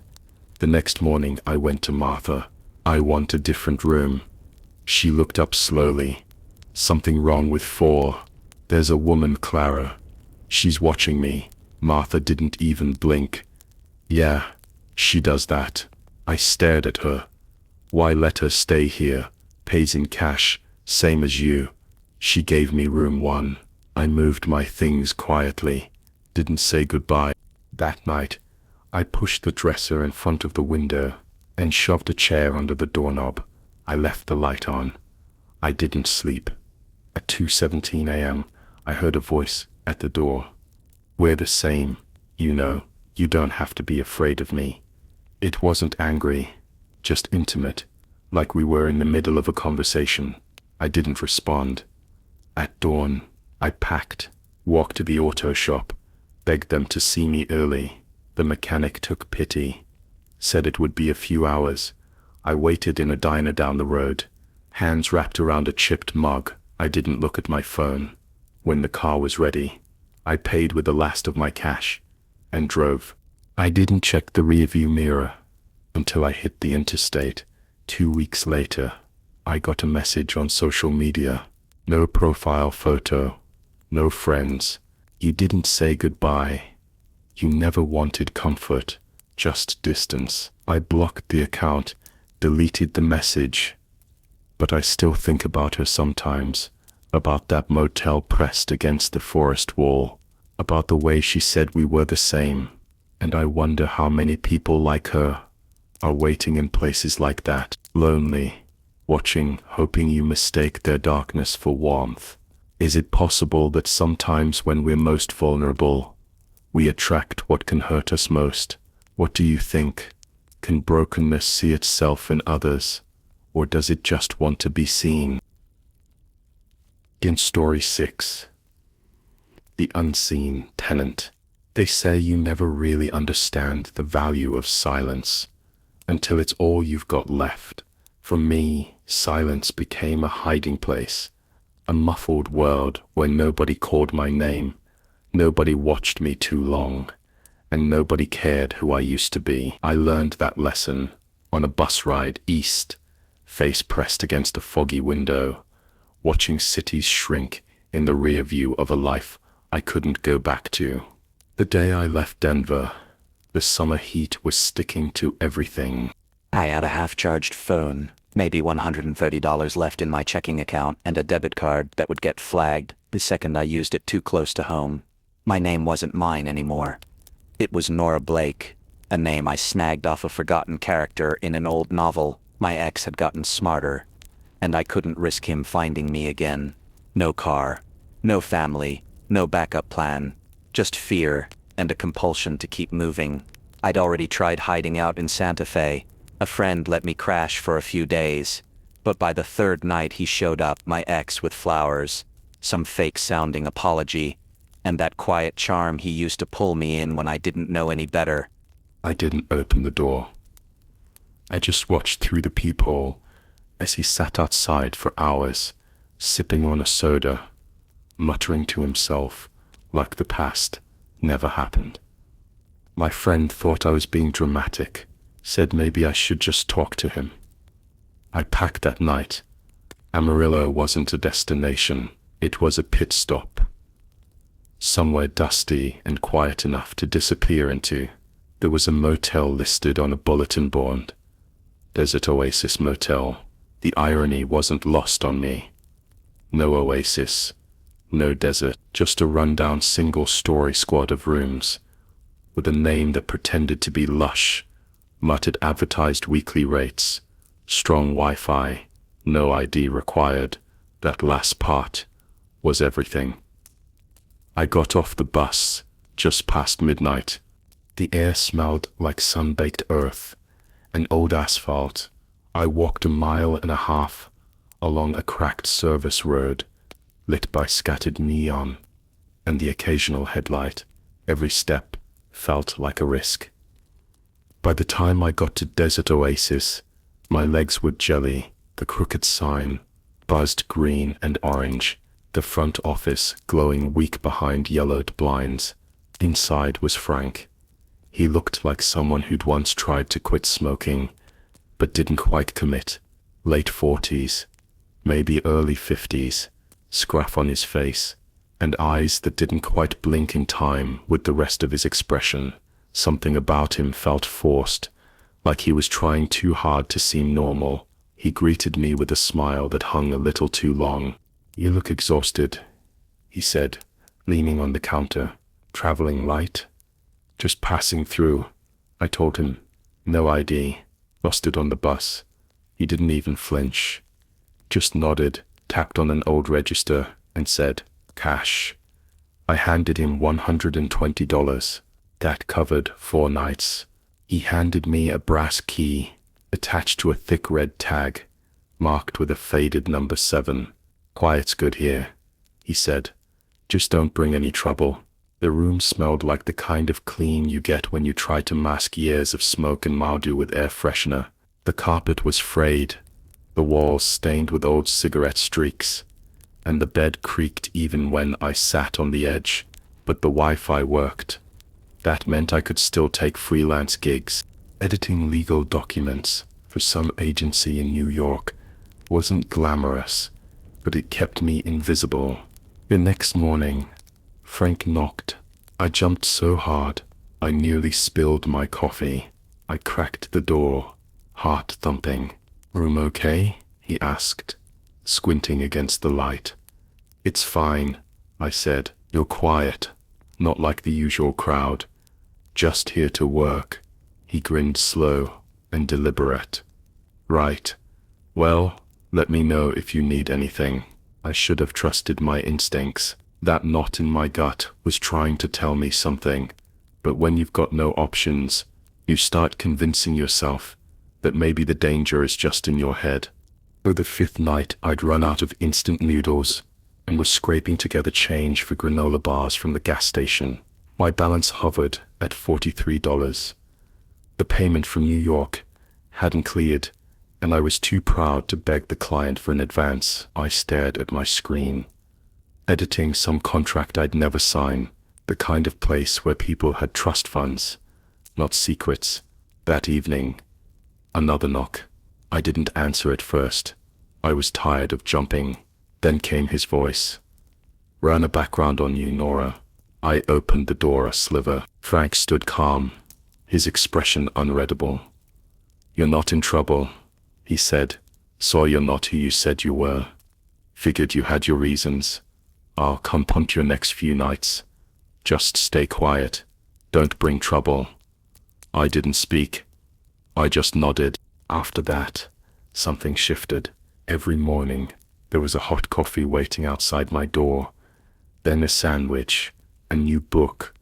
The next morning I went to Martha. I want a different room. She looked up slowly. Something wrong with 4. There's a woman, Clara. She's watching me. Martha didn't even blink. Yeah, she does that. I stared at her. Why let her stay here? Pays in cash, same as you. She gave me room 1. I moved my things quietly. Didn't say goodbye. That night, I pushed the dresser in front of the window and shoved a chair under the doorknob. I left the light on. I didn't sleep. At 2:17 a.m., I heard a voice at the door. We're the same, you know. You don't have to be afraid of me. It wasn't angry, just intimate, like we were in the middle of a conversation. I didn't respond. At dawn, I packed, walked to the auto shop, begged them to see me early. The mechanic took pity, said it would be a few hours. I waited in a diner down the road, hands wrapped around a chipped mug. I didn't look at my phone. When the car was ready, I paid with the last of my cash and drove. I didn't check the rearview mirror until I hit the interstate. 2 weeks later, I got a message on social media. No profile photo, no friends. You didn't say goodbye. You never wanted comfort, just distance. I blocked the account, deleted the message. But I still think about her sometimes, about that motel pressed against the forest wall, about the way she said we were the same. And I wonder how many people like her are waiting in places like that, lonely, watching, hoping you mistake their darkness for warmth. Is it possible that sometimes when we're most vulnerable, we attract what can hurt us most? What do you think? Can brokenness see itself in others, or does it just want to be seen? In Story 6, The Unseen Tenant. They say you never really understand the value of silence until it's all you've got left. For me, silence became a hiding place, a muffled world where nobody called my name, nobody watched me too long, and nobody cared who I used to be. I learned that lesson on a bus ride east, face pressed against a foggy window, watching cities shrink in the rear view of a life I couldn't go back to. The day I left Denver, the summer heat was sticking to everything. I had a half-charged phone, maybe $130 left in my checking account, and a debit card that would get flagged the second I used it too close to home. My name wasn't mine anymore. It was Nora Blake, a name I snagged off a forgotten character in an old novel. My ex had gotten smarter, and I couldn't risk him finding me again. No car, no family, no backup plan, just fear and a compulsion to keep moving. I'd already tried hiding out in Santa Fe. A friend let me crash for a few days, but by the 3rd night he showed up, my ex, with flowers, some fake-sounding apology, and that quiet charm he used to pull me in when I didn't know any better. I didn't open the door. I just watched through the peephole as he sat outside for hours, sipping on a soda, muttering to himself like the past never happened. My friend thought I was being dramatic, said maybe I should just talk to him. I packed that night. Amarillo wasn't a destination, it was a pit stop. Somewhere dusty and quiet enough to disappear into. There was a motel listed on a bulletin board. Desert Oasis Motel. The irony wasn't lost on me. No oasis, no desert, just a rundown single-story squad of rooms, with a name that pretended to be lush, muttered advertised weekly rates, strong Wi-Fi, no ID required. That last part was everything. I got off the bus just past midnight. The air smelled like sun-baked earth and old asphalt. I walked 1.5 miles along a cracked service road, lit by scattered neon and the occasional headlight. Every step felt like a risk. By the time I got to Desert Oasis, my legs were jelly, the crooked sign buzzed green and orange, the front office glowing weak behind yellowed blinds. Inside was Frank. He looked like someone who'd once tried to quit smoking, but didn't quite commit. Late 40s, maybe early 50s, scruff on his face, and eyes that didn't quite blink in time with the rest of his expression. Something about him felt forced, like he was trying too hard to seem normal. He greeted me with a smile that hung a little too long. "You look exhausted," he said, leaning on the counter. "Traveling light?" "Just passing through," I told him. "No ID. Lost it on the bus." He didn't even flinch. Just nodded, tapped on an old register, and said, "Cash." I handed him $120. That covered 4 nights. He handed me a brass key, attached to a thick red tag, marked with a faded number 7. "Quiet's good here," he said. "Just don't bring any trouble." The room smelled like the kind of clean you get when you try to mask years of smoke and mildew with air freshener. The carpet was frayed, the walls stained with old cigarette streaks, and the bed creaked even when I sat on the edge. But the Wi-Fi worked. That meant I could still take freelance gigs. Editing legal documents for some agency in New York wasn't glamorous, but it kept me invisible. The next morning, Frank knocked. I jumped so hard, I nearly spilled my coffee. I cracked the door, heart thumping. "Room okay?" he asked, squinting against the light. "It's fine," I said. "You're quiet, not like the usual crowd. Just here to work." He grinned slow and deliberate. "Right. Well, let me know if you need anything." I should have trusted my instincts. That knot in my gut was trying to tell me something. But when you've got no options, you start convincing yourself that maybe the danger is just in your head. For the 5th night, I'd run out of instant noodles and was scraping together change for granola bars from the gas station. My balance hovered at $43. The payment from New York hadn't cleared, and I was too proud to beg the client for an advance. I stared at my screen, editing some contract I'd never sign, the kind of place where people had trust funds, not secrets. That evening, another knock. I didn't answer at first. I was tired of jumping. Then came his voice. "Run a background on you, Nora." I opened the door a sliver. Frank stood calm, his expression unreadable. "You're not in trouble," he said. "Saw you're not who you said you were. Figured you had your reasons. I'll come punt your next few nights. Just stay quiet. Don't bring trouble." I didn't speak. I just nodded. After that, something shifted. Every morning, there was a hot coffee waiting outside my door, then a sandwich, a new book,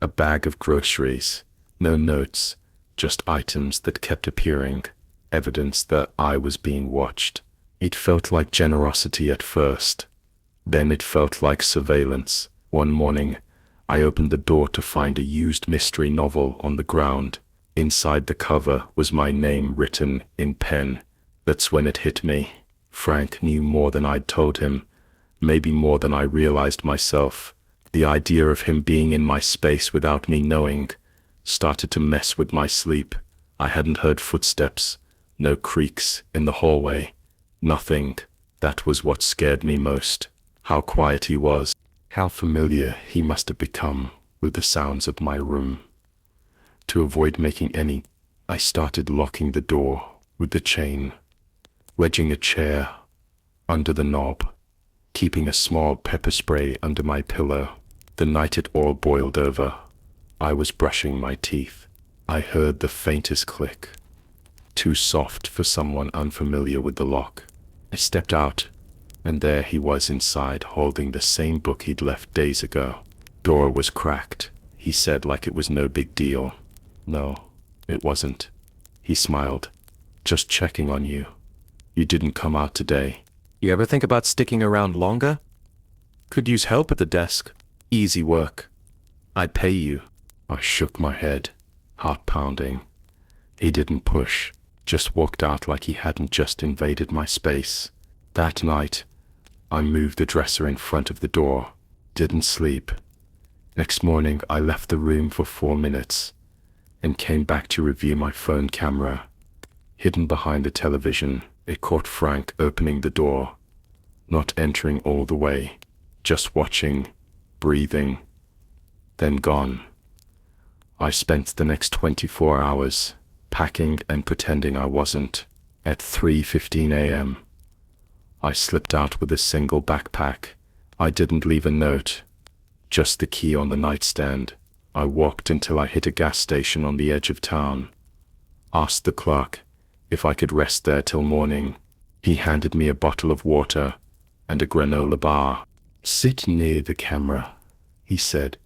a bag of groceries. No notes, just items that kept appearing, evidence that I was being watched. It felt like generosity at first. Then it felt like surveillance. One morning, I opened the door to find a used mystery novel on the ground. Inside the cover was my name written in pen. That's when it hit me. Frank knew more than I'd told him, maybe more than I realized myself. The idea of him being in my space without me knowing started to mess with my sleep. I hadn't heard footsteps, no creaks in the hallway, nothing. That was what scared me most. How quiet he was, how familiar he must have become with the sounds of my room. To avoid making any, I started locking the door with the chain, wedging a chair under the knob, keeping a small pepper spray under my pillow. The night it all boiled over, I was brushing my teeth. I heard the faintest click, too soft for someone unfamiliar with the lock. I stepped out, and there he was inside, holding the same book he'd left days ago. "Door was cracked," he said like it was no big deal. "No, it wasn't." He smiled. "Just checking on you. You didn't come out today." You ever think about sticking around longer? Could use help at the desk. Easy work. I'd pay you. I shook my head, heart pounding. He didn't push, just walked out like he hadn't just invaded my space. That night, I moved the dresser in front of the door. Didn't sleep. Next morning, I left the room for 4 minutes and came back to review my phone camera. Hidden behind the television, it caught Frank opening the door, not entering all the way, just watching, breathing, then gone. I spent the next 24 hours packing and pretending I wasn't. At 3:15 a.m., I slipped out with a single backpack. I didn't leave a note, just the key on the nightstand. I walked until I hit a gas station on the edge of town. Asked the clerk if I could rest there till morning. He handed me a bottle of water and a granola bar. "Sit near the camera," he said.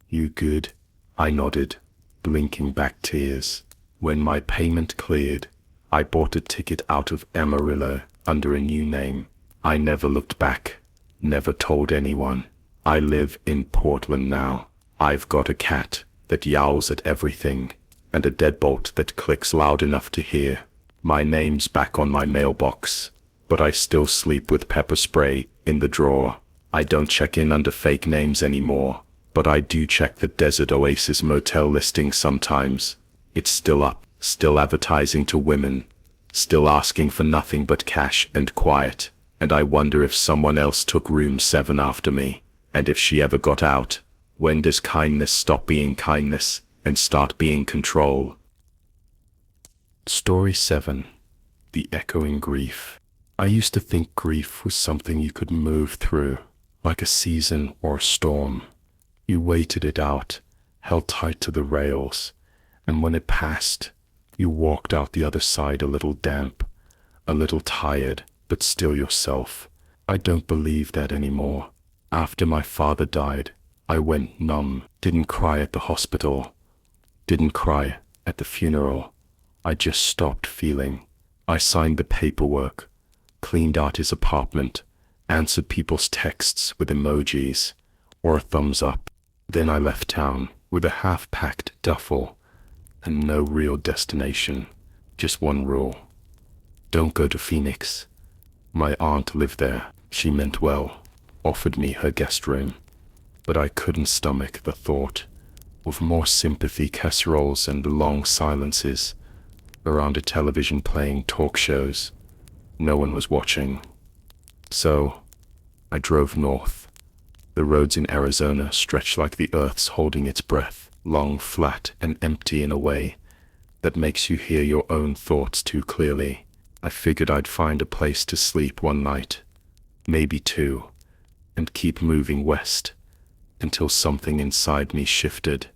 "You good?" I nodded, blinking back tears. When my payment cleared, I bought a ticket out of Amarillo under a new name. I never looked back, never told anyone. I live in Portland now. I've got a cat that yowls at everything, and a deadbolt that clicks loud enough to hear. My name's back on my mailbox, but I still sleep with pepper spray in the drawer. I don't check in under fake names anymore, but I do check the Desert Oasis Motel listing sometimes. It's still up, still advertising to women, still asking for nothing but cash and quiet, and I wonder if someone else took room 7 after me, and if she ever got out. When does kindness stop being kindness and start being control? Story 7. The Echoing Grief. I used to think grief was something you could move through, like a season or a storm. You waited it out, held tight to the rails, and when it passed, you walked out the other side a little damp, a little tired, but still yourself. I don't believe that anymore. After my father died, I went numb, didn't cry at the hospital, didn't cry at the funeral. I just stopped feeling. I signed the paperwork, cleaned out his apartment, answered people's texts with emojis or a thumbs up. Then I left town with a half-packed duffel and no real destination, just one rule. Don't go to Phoenix. My aunt lived there. She meant well, offered me her guest room, but I couldn't stomach the thought of more sympathy casseroles and long silences around a television playing talk shows. No one was watching. So I drove north. The roads in Arizona stretch like the earth's holding its breath, long, flat, and empty in a way that makes you hear your own thoughts too clearly. I figured I'd find a place to sleep one night, maybe 2, and keep moving west until something inside me shifted.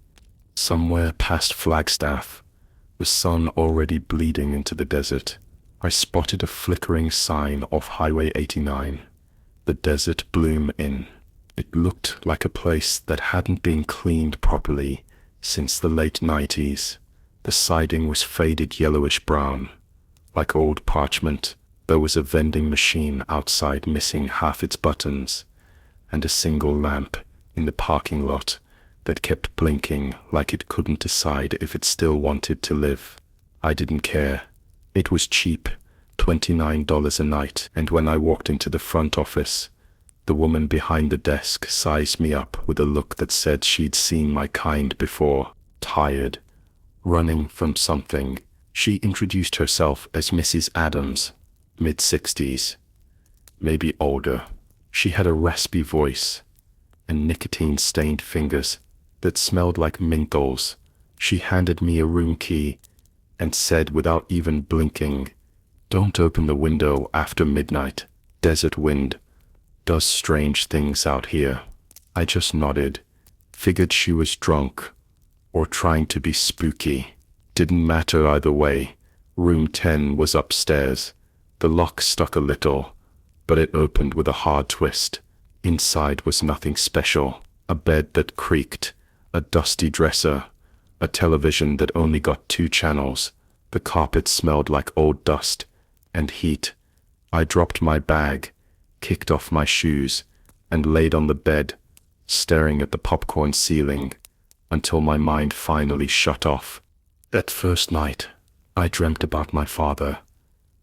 Somewhere past Flagstaff, the sun already bleeding into the desert, I spotted a flickering sign off Highway 89, the Desert Bloom Inn. It looked like a place that hadn't been cleaned properly since the late 90s. The siding was faded yellowish brown, like old parchment. There was a vending machine outside missing half its buttons, and a single lamp in the parking lot that kept blinking like it couldn't decide if it still wanted to live. I didn't care. It was cheap, $29 a night, and when I walked into the front office, the woman behind the desk sized me up with a look that said she'd seen my kind before. Tired, running from something, she introduced herself as Mrs. Adams, mid-60s, maybe older. She had a raspy voice and nicotine-stained fingers that smelled like menthols. She handed me a room key and said without even blinking, "Don't open the window after midnight. Desert wind does strange things out here." I just nodded, figured she was drunk or trying to be spooky. Didn't matter either way. Room 10 was upstairs. The lock stuck a little, but it opened with a hard twist. Inside was nothing special. A bed that creaked, a dusty dresser, a television that only got 2 channels. The carpet smelled like old dust and heat. I dropped my bag kicked off my shoes, and laid on the bed, staring at the popcorn ceiling, until my mind finally shut off. That first night, I dreamt about my father.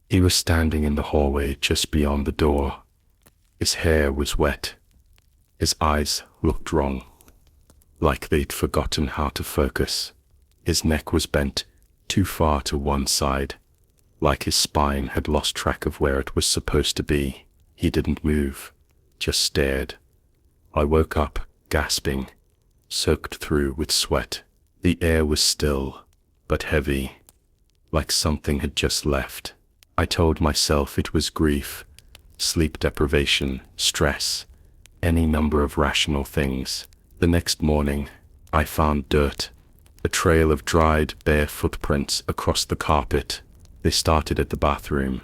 He was standing in the hallway just beyond the door. His hair was wet. His eyes looked wrong, like they'd forgotten how to focus. His neck was bent too far to one side, like his spine had lost track of where it was supposed to be. He didn't move, just stared. I woke up, gasping, soaked through with sweat. The air was still, but heavy, like something had just left. I told myself it was grief, sleep deprivation, stress, any number of rational things. The next morning, I found dirt, a trail of dried, bare footprints across the carpet. They started at the bathroom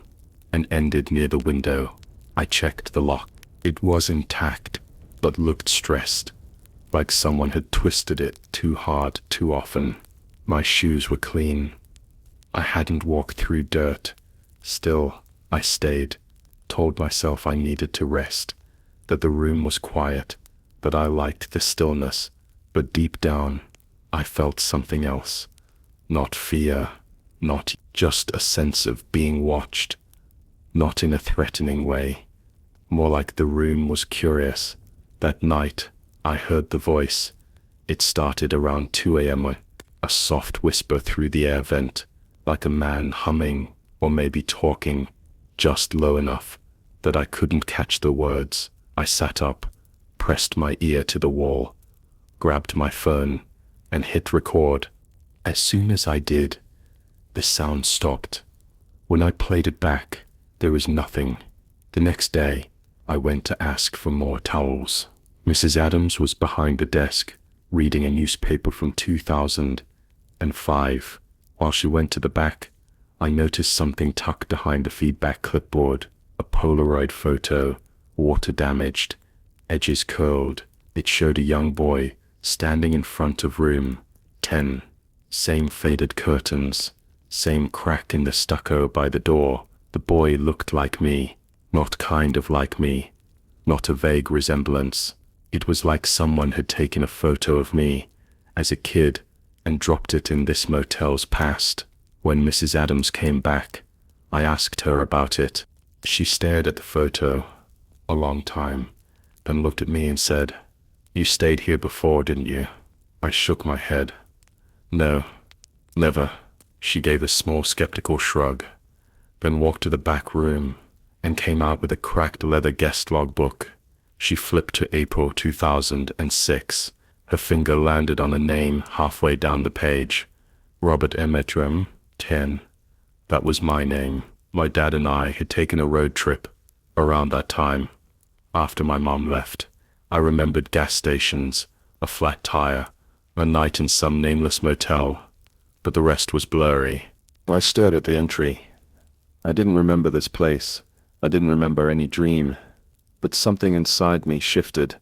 and ended near the window. I checked the lock. It was intact, but looked stressed, like someone had twisted it too hard too often. My shoes were clean. I hadn't walked through dirt. Still, I stayed, told myself I needed to rest, that the room was quiet, that I liked the stillness, but deep down, I felt something else. Not fear, not just a sense of being watched, not in a threatening way, more like the room was curious. That night, I heard the voice. It started around 2 a.m., a soft whisper through the air vent, like a man humming or maybe talking, just low enough that I couldn't catch the words. I sat up, pressed my ear to the wall, grabbed my phone, and hit record. As soon as I did, the sound stopped. When I played it back, there was nothing. The next day, I went to ask for more towels. Mrs. Adams was behind the desk, reading a newspaper from 2005. While she went to the back, I noticed something tucked behind the feedback clipboard, a Polaroid photo, water damaged, edges curled. It showed a young boy standing in front of room 10. Same faded curtains, same crack in the stucco by the door. The boy looked like me, not kind of like me, not a vague resemblance. It was like someone had taken a photo of me as a kid and dropped it in this motel's past. When Mrs. Adams came back, I asked her about it. She stared at the photo a long time, then looked at me and said, "You stayed here before, didn't you?" I shook my head. "No, never." She gave a small skeptical shrug, then walked to the back room and came out with a cracked leather guest log book. She flipped to April 2006. Her finger landed on a name halfway down the page. Robert Emetrum, 10. That was my name. My dad and I had taken a road trip around that time. After my mom left, I remembered gas stations, a flat tire, a night in some nameless motel, but the rest was blurry. I stared at the entry. I didn't remember this place. I didn't remember any dream, but something inside me shifted,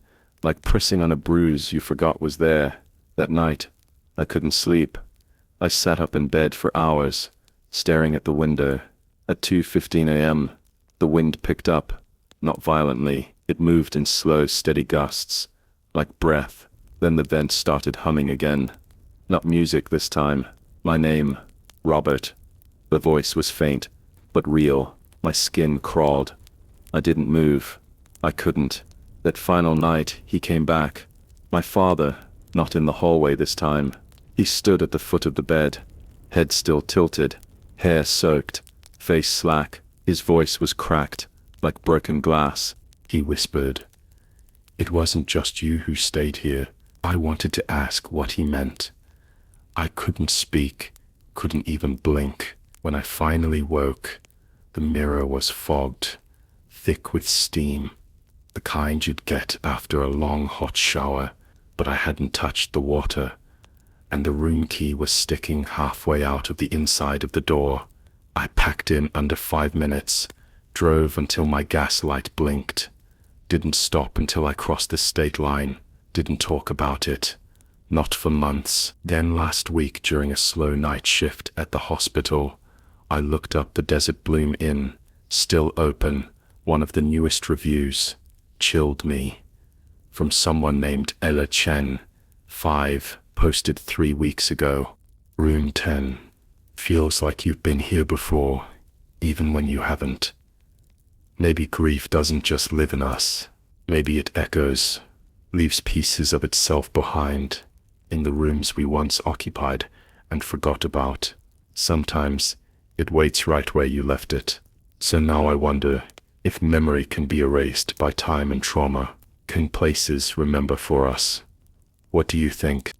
like pressing on a bruise you forgot was there. That night, I couldn't sleep. I sat up in bed for hours, staring at the window. At 2:15 a.m., the wind picked up, not violently. It moved in slow, steady gusts, like breath. Then the vent started humming again. Not music this time. My name, Robert. The voice was faint, but real. My skin crawled. I didn't move. I couldn't. That final night, he came back. My father, not in the hallway this time. He stood at the foot of the bed, head still tilted, hair soaked, face slack. His voice was cracked, like broken glass. He whispered, "It wasn't just you who stayed here." I wanted to ask what he meant. I couldn't speak, couldn't even blink. When I finally woke, the mirror was fogged, thick with steam, the kind you'd get after a long hot shower, but I hadn't touched the water, and the room key was sticking halfway out of the inside of the door. I packed in under 5 minutes, drove until my gas light blinked, didn't stop until I crossed the state line, didn't talk about it, not for months. Then last week during a slow night shift at the hospital, I looked up the Desert Bloom Inn, still open, One of the newest reviews chilled me. From someone named Ella Chen, 5, posted 3 weeks ago. Room 10. Feels like you've been here before, even when you haven't. Maybe grief doesn't just live in us. Maybe it echoes, leaves pieces of itself behind, in the rooms we once occupied and forgot about. Sometimes it waits right where you left it. So now I wonder, if memory can be erased by time and trauma, can places remember for us? What do you think?